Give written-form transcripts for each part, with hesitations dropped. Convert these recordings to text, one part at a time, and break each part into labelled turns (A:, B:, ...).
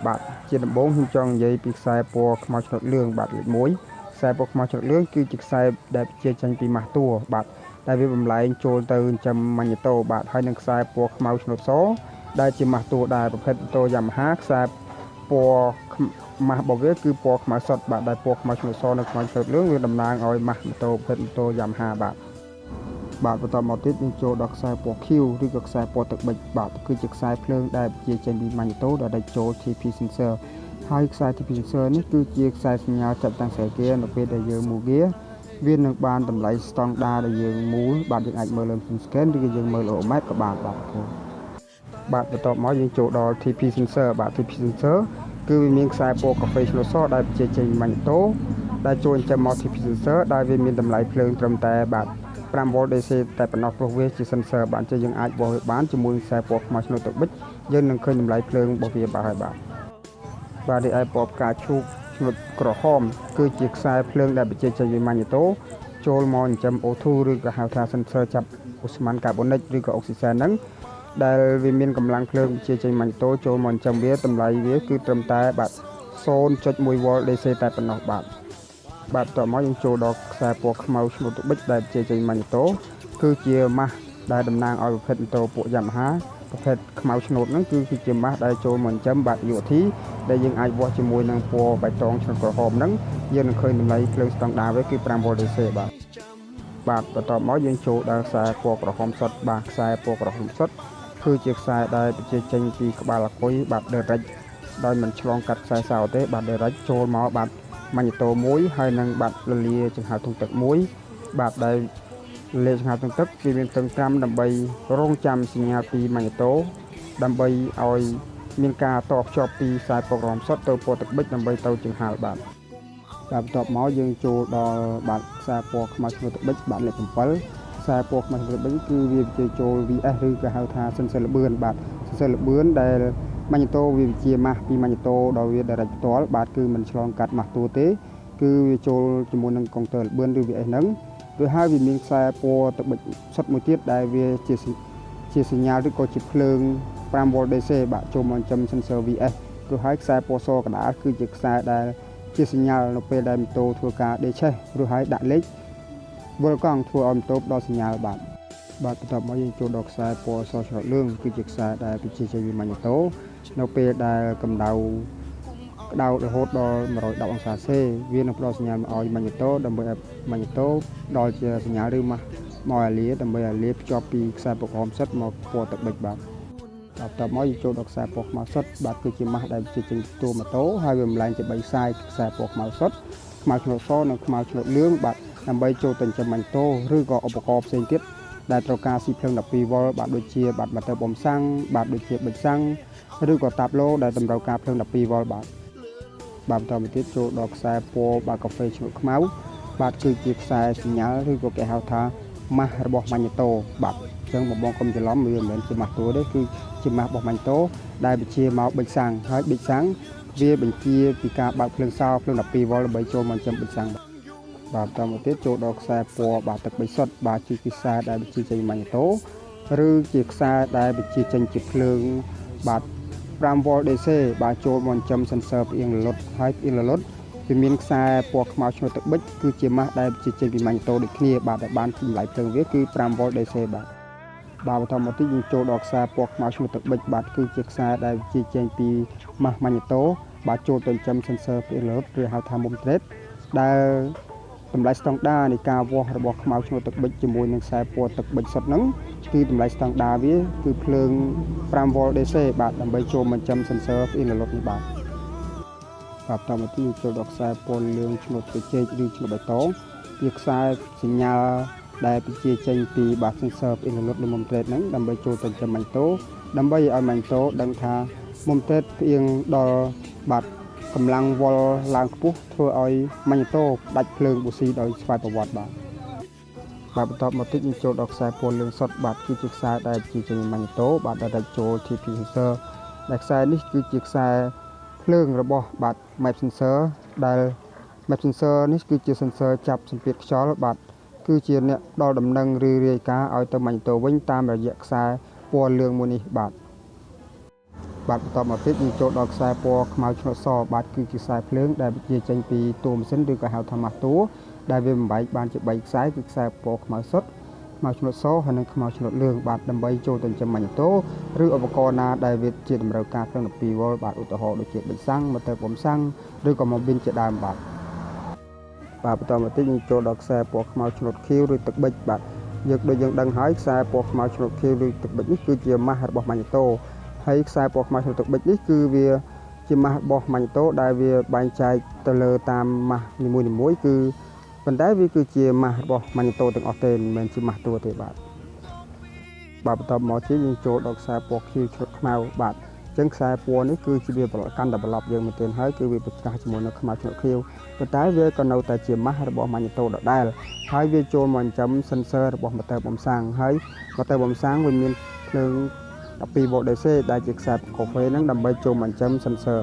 A: បាទជាដំបូងខ្ញុំចង់និយាយពីខ្សែពណ៌ខ្មៅឆ្នោតលឿងបាទលេខ1ខ្សែពណ៌ខ្មៅឆ្នោតលឿងគឺជាខ្សែដែលជាចេញពីម៉ាស់តួបាទដែលវាបំលែងចូលទៅចិញ្ចឹមម៉ាញ៉េតូបាទហើយនឹងខ្សែពណ៌ខ្មៅឆ្នោតសដែលជាម៉ាស់តួដែរប្រភេទម៉ូតូយ៉ាម៉ាហាខ្សែពណ៌ម៉ាស់របស់វាគឺពណ៌ខ្មៅសុទ្ធបាទដែលពណ៌ខ្មៅឆ្នោតសនិងខ្មៅឆ្នោតលឿងវាតំណាងឲ្យម៉ាស់ម៉ូតូប្រភេទម៉ូតូយ៉ាម៉ាហាបាទបន្តមកទៀតយើងចូលដល់ខ្សែពណ៌ Q ឬក៏ខ្សែពណ៌ទឹកប៊ិចបាទគឺជាខ្សែភ្លើងដែលជាចេញពីម៉ាញ៉េតូដែលចូល TP sensor ហើយខ្សែ TP sensor នេះគឺជាខ្សែសញ្ញាចាប់តាំងស្រែគេនៅពេលដែលយើងមូលវានឹងបានតម្លៃស្តង់ដារដែលយើងមូលបាទយើងអាចមើលលើ scan ឬក៏យើងមើលលើ OMAT ក៏បានបាទបន្តមកយើងចូលដល់ TP sensor បាទ TP sensor គឺវាមានខ្សែពណ៌កាហ្វេឆ្នោតសដែលជាចេញពីម៉ាញ៉េតូដែលចូលចិញ្ចឹមមក TP sensor ដែលវាមានតម្លៃភ្លើងត្រឹមតែបាទ5V DC តែប៉ុណ្ណោះព្រោះវាជា sensor បានជាយើងអាចបោះវាបានជាមួយខ្សែពណ៌ខ្មៅឆ្នោតទឹកប៊ិចយើងនឹងឃើញតម្លៃភ្លើងរបស់វាបាទហើយបាទនេះឯពណ៌ផ្កាឈូកឆ្នោតក្រហមគឺជាខ្សែភ្លើងដែលបញ្ជាចេញពីម៉ាញ៉េតូចូលមកចិញ្ចឹម O2 ឬក៏ហៅថា sensor ចាប់ឧស្ម័នកាបូនិកឬក៏អុកស៊ីសែនហ្នឹងដែលវាមានកម្លាំងភ្លើងបញ្ជាចេញម៉ាញ៉េតូចូលមកចិញ្ចឹមវាតម្លៃវាគឺត្រឹមតែបាទ 0.1V DC តែប៉ុណ្ណោះបាទបន្តមកយើងចូលដល់ខ្សែពណ៌ខ្មៅឆ្នោតទឹកប៊ិចដែលជាចេញម៉ាញ៉េតូគឺជាម៉ាស់ដែលតំណាងឲ្យប្រភេទម៉ូតូពួកយ៉ាម៉ាហាប្រភេទខ្មៅឆ្នោតហ្នឹងគឺជាម៉ាស់ដែលចូលមកចិញ្ចឹមបាទយុវធីដែលយើងអាចវាស់ជាមួយនឹងពណ៌បៃតងឆ្នោតក្រហមហ្នឹងយើងនឹងឃើញតម្លៃភ្លើងស្តង់ដារវាគឺ 5V DC បាទបន្តមកយើងចូលដល់ខ្សែពណ៌ក្រហមសុទ្ធបាទខ្សែពណ៌ក្រហមសុទ្ធគឺជាខ្សែដែលបញ្ជាចេញពីក្បាលអាគុយបាទ direct ដោយមិនឆ្លងកាត់ខ្សែសោទេបាទ direct ចូលមកបាទម៉ាញ៉េតូមួយហើយនឹងបាត់លលាចង្ហើធុងទឹកមួយបាទដែលលលាចង្ហើធុងទឹកវាមានត្រឹមត្រាំដើម្បីរងចាំសញ្ញាពីម៉ាញ់តូដើម្បីឲ្យមានការតភ្ជាប់ពីខ្សែពណ៌ក្រហមសុទ្ធទៅពណ៌ទឹកប៊ិចដើម្បីទៅចង្ហើបាទបន្ទាប់មកយើងចូលដល់បាទខ្សែពណ៌ខ្មៅឆ្នោតទឹកប៊ិចបាទលេខ7ខ្សែពណ៌ខ្មៅឆ្នោតទឹកប៊ិចគឺវាជាចូល VS ឬក៏ហៅថា sensor លបឿនបាទ sensor លបឿនដែលម៉ាញ៉េតូវាជាម៉ាស់ពីម៉ាញ៉េតូដល់វា direct ផ្ទាល់បាទគឺមិនឆ្លងកាត់ម៉ាស់តួទេគឺវាចូលជាមួយនឹងកុងទ័រលបឿនឬ VS ហ្នឹងឬហើយវាមានខ្សែពណ៌ទឹកប៊ិចសុទ្ធមួយទៀតដែលវាជាសញ្ញាឬក៏ជាភ្លើង 5V DC បាទចូលមកចិញ្ចឹម sensor VS ឬហើយខ្សែពណ៌សកណ្ដាលគឺជាខ្សែដែលជាសញ្ញានៅពេលដែលម៉ូតូធ្វើការដេឆេះឬហើយដាក់លេខវល់កង់ធ្វើឲ្យម៉ូតូដល់សញ្ញាបាទបន្ទាប់មកយើងចូលដល់ខ្សែពណ៌សឆ្នោតលឿងគឺជាខ្សែដែលបញ្ជាចេញពីម៉ាញ៉េតូនៅពេលដែលកម្ដៅក្តៅរហូតដល់110អង្សាសេវានឹងផ្ដល់សញ្ញាឲ្យម៉ាញ៉េតូដើម្បីឲ្យម៉ាញ៉េតូដល់ជាសញ្ញាឬម៉ាស់មកអាលាដើម្បីអាលាភ្ជាប់ពីខ្សែពណ៌ក្រហមសុទ្ធមកពណ៌ទឹកប៊ិចបាទបន្ទាប់មកយើងចូលដល់ខ្សែពណ៌ខ្មៅសុទ្ធបាទគឺជាម៉ាស់ដែលបញ្ជាចេញពីតួម៉ូតូហើយវាបំលែងជា3ខ្សែខ្សែពណ៌ខ្មៅសុទ្ធខ្មៅឆ្នោតសនិងខ្មៅឆ្នោតលឿងបាទដើម្បីចូលទៅចិញ្ចឹមម៉ាញ់តូឬក៏ឧបករណ៍ផ្សេងទៀតដែលត្រូវការស៊ីភ្លើង 12V បាទដូចជាបាទម៉ូទ័របំសាំងបាទដូចជាប៊ិចសាំងឬក៏តាប់ឡូដែលតម្រូវការភ្លើង 12V បាទបន្តមកទៀតចូលដល់ខ្សែពណ៌បាទកាហ្វេឆ្នោតខ្មៅបាទគឺជាខ្សែសញ្ញាឬក៏គេហៅថាម៉ាស់របស់ម៉ាញ់តូបាទអញ្ចឹងបងកុំច្រឡំវាមិនមែនជាម៉ាស់តូទេគឺជាម៉ាស់របស់ម៉ាញ់តូដែលបញ្ជាមកប៊ិចសាំងហើយប៊ិចសាំងវាបញ្ជាពីការបើកភ្លើងសោភ្លើង 12V ដើម្បីចូលមកចិញ្ចឹមប៊ិចសាំងបាទបន្តមកទៀតចូលដល់ខ្សែពណ៌បាទទឹកប៊ិចសុទ្ធបាទជាខ្សែដែលបញ្ជាចេញម៉ាញ់តូឬជាខ្សែដែលបញ្ជាចេញជាភ្លើងបាទ 5V DC បាទចូលមកចិញ្ចឹម sensor ផ្អៀងរលត់ហើយផ្អៀងរលត់វាមានខ្សែពណ៌ខ្មៅឆ្នោតទឹកប៊ិចគឺជាម៉ាស់ដែលបញ្ជាចេញពីម៉ាញ់តូដូចគ្នាបាទដែលបានតម្លៃភ្លើងវាគឺ 5V DC បាទបន្តមកទៀតយើងចូលដល់ខ្សែពណ៌ខ្មៅឆ្នោតទឹកប៊ិចបាទគឺជាខ្សែដែលបញ្ជាចេញពីម៉ាស់ម៉ាញ់តូបាទចូលទៅចិញ្ចឹម sensor ផ្អៀងរលត់ឬហៅថា មុំត្រេតដែលតម្លៃស្តង់ដារនៃការវាស់របស់ខ្មៅឆ្នោតទឹកប៊ិចជាមួយនឹងខ្សែពណ៌ទឹកប៊ិចសុទ្ធហ្នឹងគឺតម្លៃស្តង់ដារវាគឺភ្លើង 5V DC បាទដើម្បីចូលមកចិញ្ចឹម sensor ផ្អៀងរលត់នេះបាទបន្តមកទៀតចូលដល់ខ្សែពណ៌លឿងឆ្នោតត្រចេកឬឆ្នោតបៃតងវាខ្សែសញ្ញាដែលបញ្ជាចេញពីបាទ sensor ផ្អៀងរលត់ឬមុំត្រេតហ្នឹងដើម្បីចូលទៅចិញ្ចឹមម៉ាញ់តូដើម្បីឲ្យម៉ាញ់តូដឹងថាមុំត្រេតផ្អៀងដល់បាទកម្លាំងវល់ឡើងខ្ពស់ធ្វើឲ្យម៉ាញ់តូដាច់ភ្លើងប៊ូស៊ីដោយស្វ័យប្រវត្តិបាទបន្តមកទៀតយើងចូលដល់ខ្សែពណ៌លឿងសុទ្ធបាទគឺជាខ្សែដែលជាចេញម៉ាញ់តូបាទដែលដាច់ចូល TP sensor ដែលខ្សែនេះគឺជាខ្សែភ្លើងរបស់បាទ map sensor ដែល map sensor នេះគឺជា sensor ចាប់សម្ពាធខ្យល់បាទគឺជាអ្នកដល់ដំណឹងឬរាយការណ៍ឲ្យទៅម៉ាញ់តូវិញតាមរយៈខ្សែពណ៌លឿងមួយនេះបាទ បាទបន្តមកទៀតយើងចូលដល់ខ្សែពណ៌ខ្មៅឆ្នុតសបាទគឺជាខ្សែភ្លើងដែលបញ្ជាចេញពីតួម៉ាស៊ីនឬក៏ហៅថាម៉ាស់តួដែលវាបំបែកបានជា3ខ្សែគឺខ្សែពណ៌ខ្មៅសុទ្ធខ្មៅឆ្នុតសហើយនិងខ្មៅឆ្នុតលឿងបាទដើម្បីចូលទៅចិញ្ចឹមម៉ាញ៉ូតូឬឧបករណ៍ណាដែលវាជាតម្រូវការភ្លើង12វ៉ុលបាទឧទាហរណ៍ដូចជាប៊ិចសាំងម៉ូទ័របំសាំងឬក៏ម៉ូប៊ីនជាដើមបាទបន្តមកទៀតយើងចូលដល់ខ្សែពណ៌ខ្មៅឆ្នុតខៀវឬទឹកប៊ិចបាទដូចយើងដឹងហើយខ្សែពណ៌ខ្មៅឆ្នុតខៀវឬទឹកប៊ិចនេះគឺជាម៉ាស់របស់ម៉ាញ៉ូតូហើយខ្សែពណ៌ខ្មៅឆ្នុតទឹកប៊ិចនេះគឺវាជាម៉ាស់របស់ម៉ាញ៉ូតូដែលវាបែងចែកទៅលើតាមម៉ាស់នីមួយៗគឺប៉ុន្តែវាគឺជាម៉ាស់របស់ម៉ាញ៉ូតូទាំងអស់ទេមិនមែនជាម៉ាស់តួទេបាទបន្តមកទៀតយើងចូលដល់ខ្សែពណ៌ខៀវឆ្នុតខ្មៅបាទអញ្ចឹងខ្សែពណ៌នេះគឺជាវាកាន់តែប្រឡប់យើងមែនទែនហើយគឺវាប្រកាសជាមួយនៅខ្មៅឆ្នុតខៀវប៉ុន្តែវាក៏នៅតែជាម៉ាស់របស់ម៉ាញ៉ូតូដដែលហើយវាចូលមកចិញ្ចឹម sensor របស់ម៉ូទ័របំសាំងហើយម៉ូទ័របំសាំងវាមានភ្លើង12 វ៉ុល DC ដែលជាខ្សែកាហ្វេហ្នឹងដើម្បីចូលមកចិញ្ចឹម sensor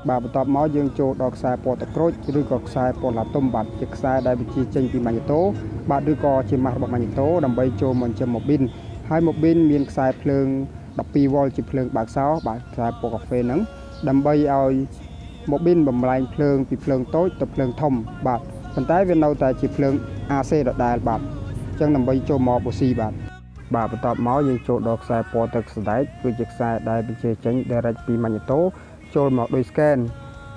A: បាទបន្ទាប់មកយើងចូលដល់ខ្សែពណ៌ទឹកក្រូចឬក៏ខ្សែពណ៌ឡាតុំបាទជាខ្សែដែលបញ្ជាចេញពីម៉ាញ៉ូតូបាទឬក៏ជាម៉ាស់របស់ម៉ាញ៉ូតូដើម្បីចូលមកចិញ្ចឹមម៉ូប៊ីនហើយម៉ូប៊ីនមានខ្សែភ្លើង12 វ៉ុលជាភ្លើងបើកសោបាទខ្សែពណ៌កាហ្វេហ្នឹងដើម្បីឲ្យម៉ូប៊ីនបំលែងភ្លើងពីភ្លើងតូចទៅភ្លើងធំបាទប៉ុន្តែវានៅតែជាភ្លើង AC ដដែលបាទអញ្ចឹងដើម្បីចូលមកបូស៊ីបាទបន្ទាប់មកយើងចូលដល់ខ្សែពណ៌ទឹកសណ្ដែកគឺជាខ្សែដែលបញ្ជាចេញ direct ពីម៉ាញ៉ូតូចូលមកដោយ scan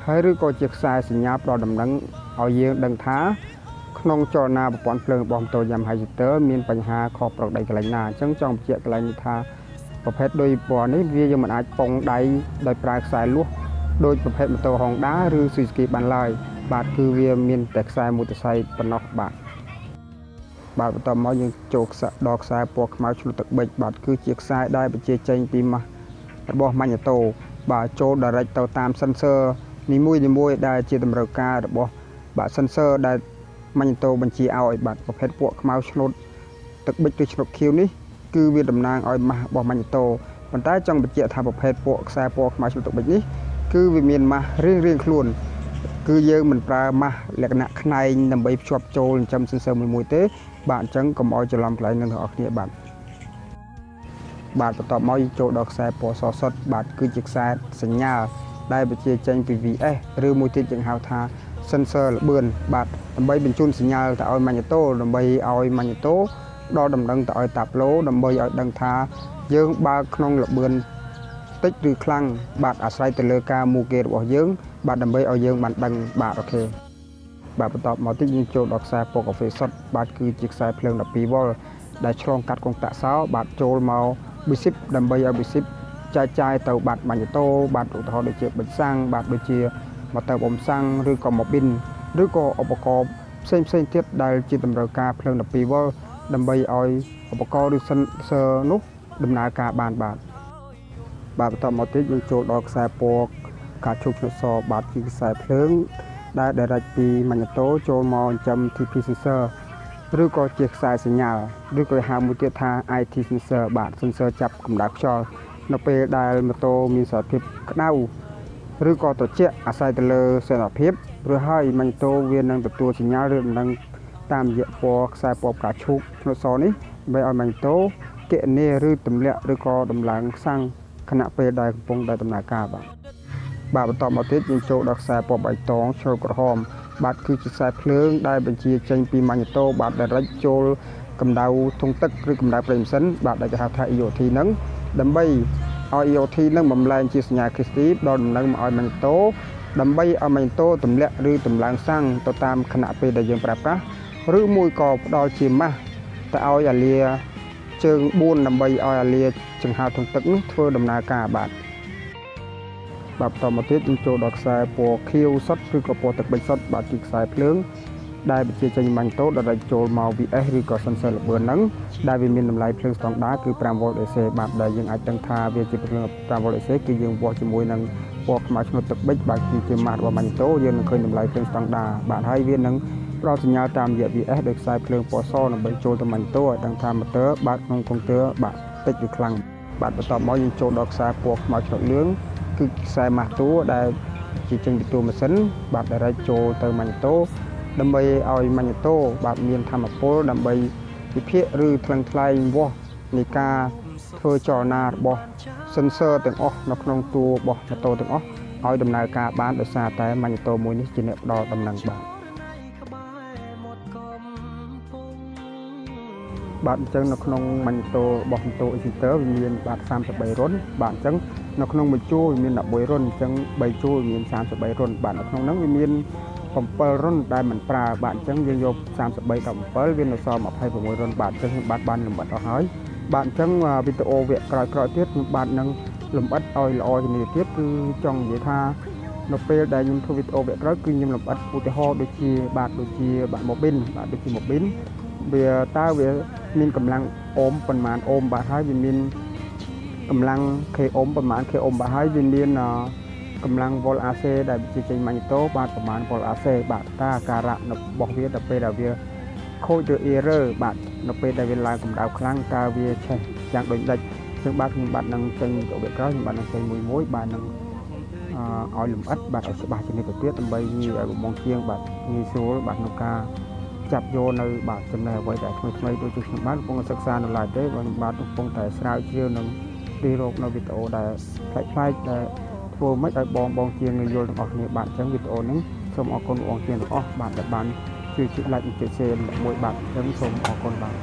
A: ហើយឬក៏ជាខ្សែសញ្ញាផ្ដល់ដំណឹងឲ្យយើងដឹងថាក្នុងចលនាប្រព័ន្ធភ្លើងរបស់ម៉ូតូ Yamaha Exciter មានបញ្ហាខុសប្រក្រតីកន្លែងណាអញ្ចឹងចង់បញ្ជាក់កន្លែងនេះថាប្រភេទដូចពណ៌នេះវាយើងមិនអាចពងដៃដោយប្រើខ្សែលួសដោយប្រភេទម៉ូតូ Honda ឬ Suzuki បានឡើយបាទគឺវាមានតែខ្សែមួយខ្សែប៉ុណ្ណោះបាទបន្តមកយើងចូលដល់ខ្សែពណ៌ខ្មៅឆ្លុះទឹកប៊ិចបាទគឺជាខ្សែដែលបញ្ជាចេញពីម៉ាស់របស់ម៉ាញ៉ូតូបាទចូល direct ទៅតាម sensor នីមួយៗដែលជាតម្រូវការរបស់បាទ sensor ដែលម៉ាញ៉ូតូបញ្ជាឲ្យបាទប្រភេទពណ៌ខ្មៅឆ្លុះទឹកប៊ិចឬឆ្លុះខៀវនេះគឺវាតំណាងឲ្យម៉ាស់របស់ម៉ាញ៉ូតូប៉ុន្តែចង់បញ្ជាក់ថាប្រភេទខ្សែពណ៌ខ្មៅឆ្លុះទឹកប៊ិចនេះគឺវាមានម៉ាស់រៀងៗខ្លួនគឺយើងមិនប្រើម៉ាស់លក្ខណៈខ្នែងដើម្បីភ្ជាប់ចូលចិញ្ចឹម sensor មួយទេបាទអញ្ចឹងកុំឲ្យច្រឡំកន្លែងនឹងទាំងអស់គ្នាបាទបន្ទាប់មកយើងចូលដល់ខ្សែពណ៌សសុទ្ធបាទគឺជាខ្សែសញ្ញាដែលបញ្ជាចេញពី VS ឬមួយទៀតយើងហៅថា sensor ល្បឿនបាទដើម្បីបញ្ជូនសញ្ញាទៅឲ្យម៉ាញ៉ូតូដើម្បីឲ្យម៉ាញ៉ូតូដល់ដំណឹងទៅឲ្យតាប់ឡូដើម្បីឲ្យដឹងថាយើងបើកក្នុងល្បឿនតិចឬខ្លាំងបាទអាស្រ័យទៅលើការមូគេរបស់យើងបាទដើម្បីឲ្យយើងបានដឹងបាទអូខេបាទបន្តមកទៀតយើងចូលដល់ខ្សែពណ៌កាហ្វេសុទ្ធបាទគឺជាខ្សែភ្លើង12 វ៉ុលដែលឆ្លងកាត់កុងតាក់សោបាទចូលមកប៊ីស៊ីបដើម្បីឲ្យប៊ីស៊ីបចែកចាយទៅបាទម៉ាញ៉ូតូបាទឧទាហរណ៍ដូចជាប៊ិចសាំងបាទដូចជាម៉ូទ័របំសាំងឬក៏ម៉ូប៊ីនឬក៏ឧបករណ៍ផ្សេងទៀតដែលជាតម្រូវការភ្លើង12 វ៉ុលដើម្បីឲ្យឧបករណ៍ឬ sensor នោះដំណើរការបានបាទបន្តមកទៀតយើងចូលដល់ខ្សែពណ៌កាឈូកឆ្នុតសបាទគឺខ្សែភ្លើងដែល direct ពីម៉ាញ៉ូតូចូលមកចិញ្ចឹម TP sensor ឬក៏ជាខ្សែសញ្ញាឬក៏ហៅមួយទៀតថា IT sensor បាទ sensor ចាប់កម្ដៅខ្យល់នៅពេលដែលម៉ូតូមានសភាពក្តៅឬក៏ត្រជាក់អាស្រ័យទៅលើសីតុណ្ហភាពឬហើយម៉ាញ៉ូតូវានឹងទទួលសញ្ញាឬដំណឹងតាមរយៈពណ៌ខ្សែពណ៌ផ្កាឈូកឆ្នុតសនេះដើម្បីឲ្យម៉ាញ៉ូតូគណនាឬទម្លាក់ឬក៏ដំឡើងសាំងខណៈពេលដែលកំពុងដំណើរការបាទបន្តមកទៀតយើងចូលដល់ខ្សែពណ៌បៃតងឆ្លុះក្រហមបាទគឺជាខ្សែភ្លើងដែលបញ្ជាចេញពីម៉ាញ៉ូតូបាទដែលរែកចូលកម្ដៅធុងទឹកឬកម្ដៅប្រេងម៉ាស៊ីនបាទដែលគេហៅថា EOT ហ្នឹងដើម្បីឲ្យ EOT ហ្នឹងបំលែងជាសញ្ញាគ្រីស្ទីដល់ដំណឹងមកឲ្យម៉ាញ៉ូតូដើម្បីឲ្យម៉ាញ៉ូតូទម្លាក់ឬតម្លើងសាំងទៅតាមខណៈពេលដែលយើងប្រើប្រាស់ឬមួយក៏ផ្ដល់ជាម៉ាស់ទៅឲ្យអាលាជើង4ដើម្បីឲ្យអាលាចង្ហើរធុងទឹកនោះធ្វើដំណើរការបាទបន្តមកទៀតយើងចូលដល់ខ្សែពណ៌ខៀវសុទ្ធឬក៏ពណ៌ទឹកប៊ិចសុទ្ធបាទជាខ្សែភ្លើងដែលបញ្ជាចេញម៉ាញ់តូដែលចូលមក VS ឬក៏ sensor ល្បឿនហ្នឹងដែលវាមានតម្លៃភ្លើងស្តង់ដារគឺ5 វ៉ុល AC បាទដែលយើងអាចដឹងថាវាជាភ្លើង5 វ៉ុល AC គឺយើងវាស់ជាមួយនឹងពណ៌ខ្មៅឆ្នុតទឹកប៊ិចបាទគឺជាម៉ាស់របស់ម៉ាញ់តូយើងនឹងឃើញតម្លៃភ្លើងស្តង់ដារបាទហើយវានឹងផ្ដល់សញ្ញាតាមរយៈ VS ដោយខ្សែភ្លើងពណ៌សដើម្បីចូលទៅម៉ាញ់តូឲ្យដឹងថាម៉ូទ័របាទក្នុងកុងទ័របាទតិចឬខ្លាំងបាទបន្តមកយើងចូលដល់ខ្សែពណ៌ខ្មៅឆ្នុតលឿងគឺខ្សែម៉ាស់តួដែលជាចេញពីតួម៉ាស៊ីនបាទដែលរែកចូលទៅម៉ាញ់តូដើម្បីឲ្យម៉ាញ់តូបាទមានថាមពលដើម្បីវិភាគឬថ្លឹងថ្លែងវាស់នៃការធ្វើចលនារបស់ sensor ទាំងអស់នៅក្នុងតួរបស់ម៉ូតូទាំងអស់ឲ្យដំណើរការបានដោយសារតែម៉ាញ់ម៉ូតូមួយនេះជាអ្នកផ្ដល់ដំណឹងបាទអញ្ចឹងនៅក្នុងម៉ាញ់ម៉ូតូរបស់ម៉ូតូ exciter វាមានបាទ33រុនបាទអញ្ចឹងនៅក្នុងមួយជួរវាមាន11រុនអញ្ចឹង3ជួរមាន33រុនបាទនៅក្នុងហ្នឹងវាមាន7រុនដែលមិនប្រើបាទអញ្ចឹងយើងយក33ដល់7វានៅសល់26រុនបាទអញ្ចឹងខ្ញុំបានលម្អិតអស់ហើយបាទអញ្ចឹងវីដេអូវគ្គក្រោយៗទៀតខ្ញុំបាទនឹងលម្អិតឲ្យល្អជាងនេះទៀតគឺចង់និយាយថានៅពេលដែលខ្ញុំធ្វើវីដេអូវគ្គក្រោយគឺខ្ញុំលម្អិតឧទាហរណ៍ដូចជាបាទម៉ូប៊ីនបាទដូចជាម៉ូប៊ីនវាតើវាមានកម្លាំងអូមប៉ុន្មានអូមបាទហើយវាមានកម្លាំង k អូមប៉ុន្មាន k អូមបាទហើយវាមានកម្លាំង volt AC ដែលជាចេញម៉ាញ់ម៉ូតូបាទប្រមាណ volt AC បាទតើអាការៈរបស់វាដល់ពេលដែលវាខូចឬ error បាទនៅពេលដែលវាឡើងកម្ដៅខ្លាំងតើវាឆេះយ៉ាងដូចលិចซึ่งបាទខ្ញុំបាទនឹងចេញវីដេអូក្រោយខ្ញុំបាទនឹងចេញមួយបាទនឹងឲ្យលម្អិតបាទឲ្យច្បាស់ជាងនេះទៅទៀតដើម្បីងាយឲ្យបំងជាងបាទងាយស្រួលបាទក្នុងការចាប់យកនៅបាទចំណេះអ្វីដែលថ្មីដូចជាខ្ញុំបាទកំពុងសិក្សានៅឡើយទេបាទខ្ញុំបាទកំពុងតែស្រាវជ្រាវនឹងទីរកនៅវីដេអូដែលប្លែកៗដែលធ្វើមិនឲ្យបងជាងងាយយល់ទាំងអស់គ្នាបាទអញ្ចឹងវីដេអូនេះសូមអរគុណបងជាងទាំងអស់បាទដែលបានជួយlike និង share មួយបាទអញ្ចឹងសូមអរគុណបាទ